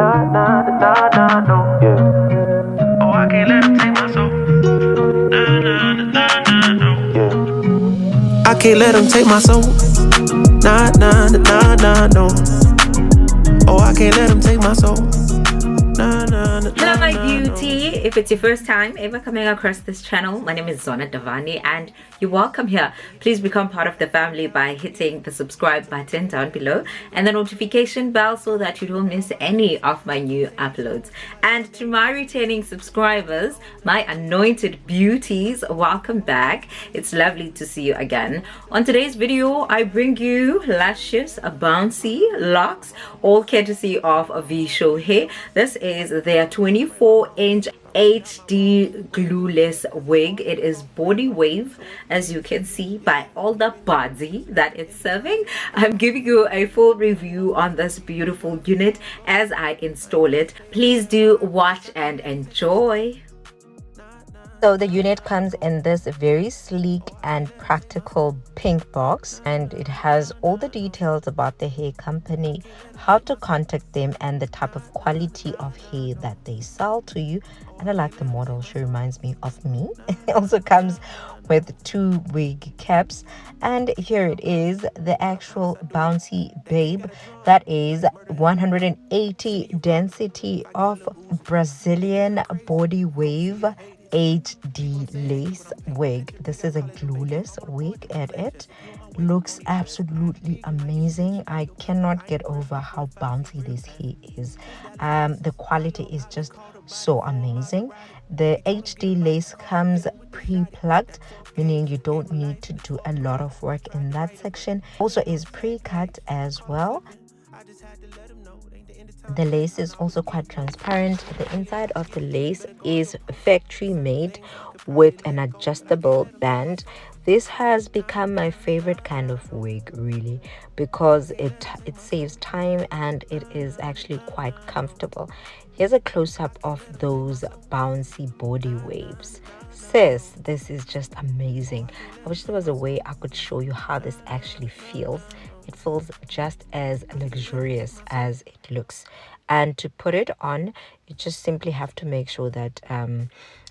no. Yeah. Oh, I can't let him take my soul. Yeah. I can't let him take my soul. No. Oh, I can't let him take my soul. Hello my beauty, if it's your first time ever coming across this channel, my name is Zona Davani and you're welcome here. Please become part of the family by hitting the subscribe button down below and the notification bell so that you don't miss any of my new uploads. And to my returning subscribers, my anointed beauties, welcome back. It's lovely to see you again. On today's video I bring you luscious bouncy locks, all courtesy of Vshow hair. This is their 24-inch HD glueless wig. It is body wave, as you can see by all the body that it's serving. I'm giving you a full review on this beautiful unit as I install it. Please do watch and enjoy. So the unit comes in this very sleek and practical pink box, and it has all the details about the hair company, how to contact them, and the type of quality of hair that they sell to you. And I like the model, she reminds me of me. It also comes with 2 wig caps, and here it is, the actual bouncy babe. That is 180 density of Brazilian body wave HD lace wig. This is a glueless wig, and it looks absolutely amazing. I cannot get over how bouncy this hair is. The quality is just so amazing. The HD lace comes pre-plucked, meaning you don't need to do a lot of work in that section. Also is pre-cut as well. The lace is also quite transparent. The inside of the lace is factory made with an adjustable band. This has become my favorite kind of wig, really, because it saves time and it is actually quite comfortable. Here's a close-up of those bouncy body waves. Sis, this is just amazing. I wish there was a way I could show you how this actually feels. It feels just as luxurious as it looks. And to put it on, you just simply have to make sure that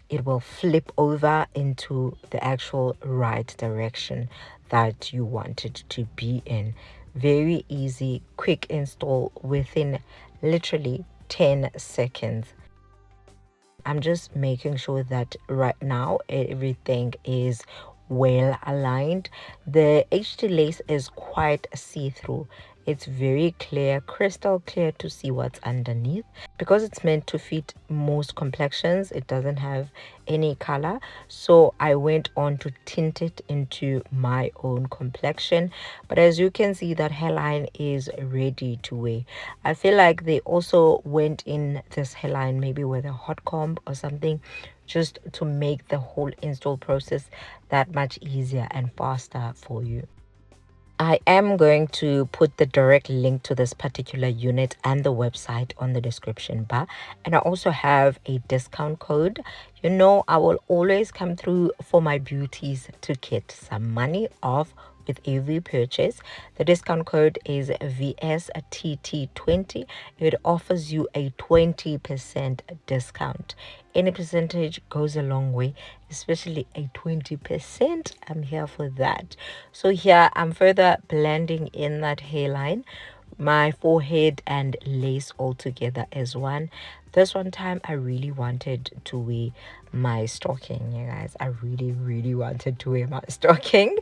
it will flip over into the actual right direction that you want it to be in. Very easy, quick install within literally 10 seconds. I'm just making sure that right now everything is well aligned. The HD lace is quite see-through. It's very clear, crystal clear to see what's underneath. Because it's meant to fit most complexions, it doesn't have any color. So I went on to tint it into my own complexion. But as you can see, that hairline is ready to wear. I feel like they also went in this hairline maybe with a hot comb or something, just to make the whole install process that much easier and faster for you. I am going to put the direct link to this particular unit and the website on the description bar. And I also have a discount code. You know, I will always come through for my beauties to get some money off with every purchase. The discount code is VSTT20. It offers you a 20% discount. Any percentage goes a long way, especially a 20%. I'm here for that. So here I'm further blending in that hairline, my forehead and lace all together as one. This one time I really wanted to wear my stocking, you guys. I really wanted to wear my stocking.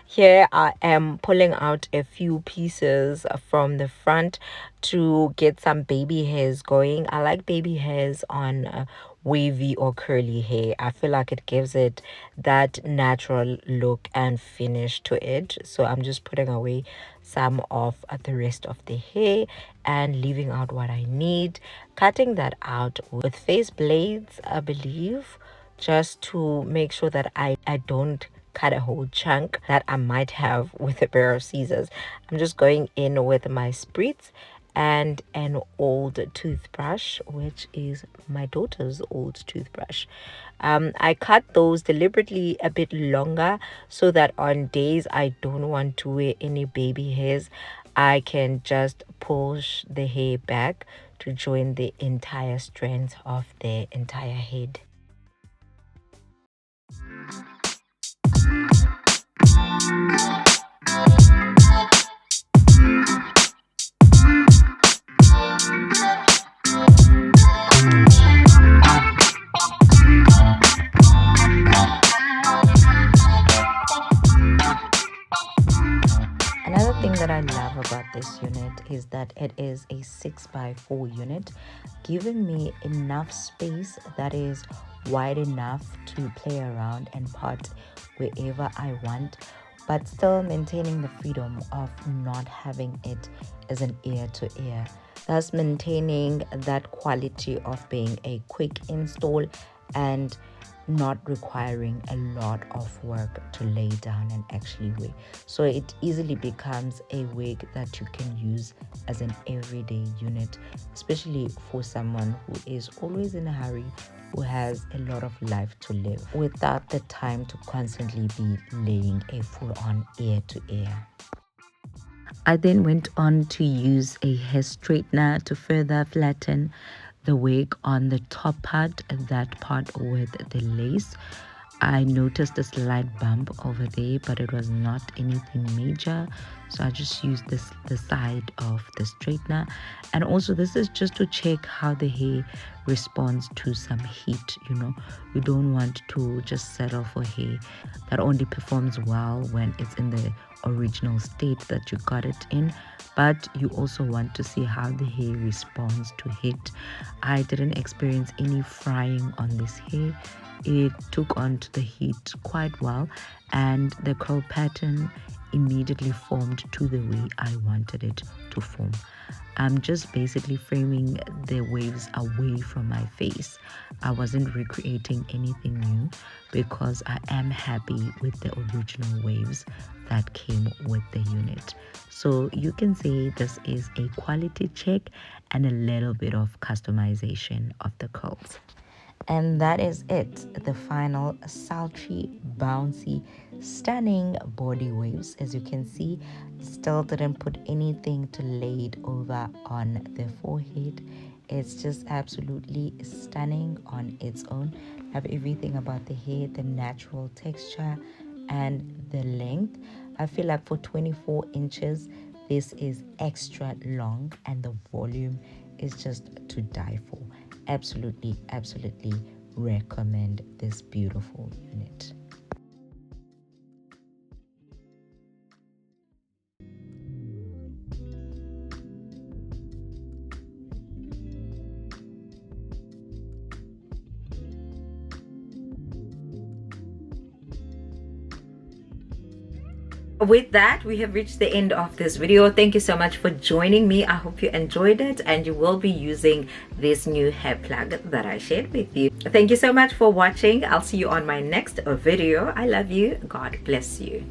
Here I am pulling out a few pieces from the front to get some baby hairs going. I like baby hairs on wavy or curly hair. I feel like it gives it that natural look and finish to it. So I'm just putting away some of the rest of the hair and leaving out what I need, cutting that out with face blades, I believe, just to make sure that I don't cut a whole chunk that I might have with a pair of scissors. I'm just going in with my spritz and an old toothbrush, which is my daughter's old toothbrush. I cut those deliberately a bit longer so that on days I don't want to wear any baby hairs, I can just push the hair back to join the entire strength of their entire head. Another thing that I love about this unit is that it is a 6x4 unit, giving me enough space that is wide enough to play around and part wherever I want, but still maintaining the freedom of not having it as an ear to ear, thus maintaining that quality of being a quick install and not requiring a lot of work to lay down and actually wear. So it easily becomes a wig that you can use as an everyday unit, especially for someone who is always in a hurry, who has a lot of life to live without the time to constantly be laying a full-on ear to ear. I then went on to use a hair straightener to further flatten the wig on the top part, that part with the lace. I noticed a slight bump over there, but it was not anything major, so I just used the side of the straightener. And also this is just to check how the hair responds to some heat. You don't want to just settle for hair that only performs well when it's in the original state that you got it in, but you also want to see how the hair responds to heat. I didn't experience any frying on this hair. It took on to the heat quite well, and the curl pattern immediately formed to the way I wanted it to form. I'm just basically framing the waves away from my face. I wasn't recreating anything new because I am happy with the original waves that came with the unit. So you can say this is a quality check and a little bit of customization of the curls. And that is it, the final sultry, bouncy, stunning body waves. As you can see, still didn't put anything to lay it over on the forehead. It's just absolutely stunning on its own. Have everything about the hair, the natural texture and the length. I feel like for 24 inches, this is extra long, and the volume is just to die for. Absolutely recommend this beautiful unit. With that, we have reached the end of this video. Thank you so much for joining me. I hope you enjoyed it and you will be using this new hair plug that I shared with you. Thank you so much for watching. I'll see you on my next video. I love you. God bless you.